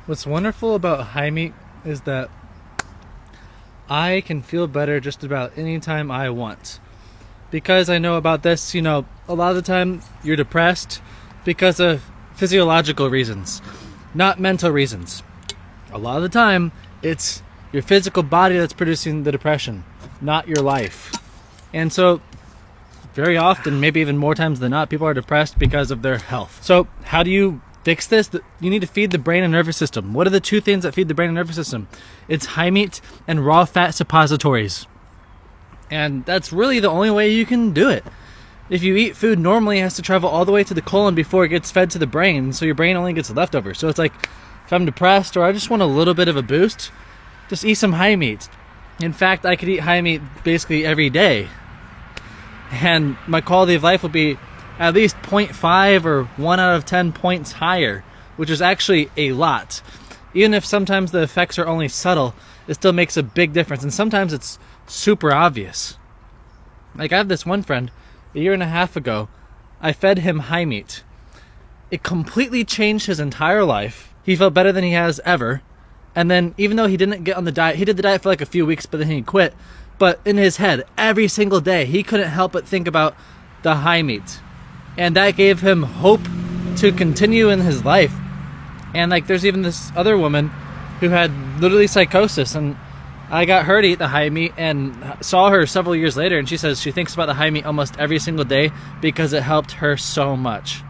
What's wonderful about high meat is that I can feel better just about any time I want. Because I know about this, a lot of the time you're depressed because of physiological reasons, not mental reasons. A lot of the time, it's your physical body that's producing the depression, not your life. And so, very often, maybe even more times than not, people are depressed because of their health. So, how do you fix this? You need to feed the brain and nervous system. What are the two things that feed the brain and nervous system? It's high meat and raw fat suppositories. And that's really the only way you can do it. If you eat food normally, it has to travel all the way to the colon before it gets fed to the brain, so your brain only gets leftovers. So it's like, if I'm depressed or I just want a little bit of a boost, just eat some high meat. In fact, I could eat high meat basically every day, and my quality of life will be at least 0.5 or 1 out of 10 points higher, which is actually a lot. Even if sometimes the effects are only subtle, it still makes a big difference, and sometimes it's super obvious. Like, I have this one friend, a year and a half ago, I fed him high meat. It completely changed his entire life. He felt better than he has ever. And then, even though he didn't get on the diet, he did the diet for like a few weeks, but then he quit. But in his head, every single day, he couldn't help but think about the high meat. And that gave him hope to continue in his life. And like, there's even this other woman who had literally psychosis, and I got her to eat the high meat and saw her several years later, and she says she thinks about the high meat almost every single day because it helped her so much.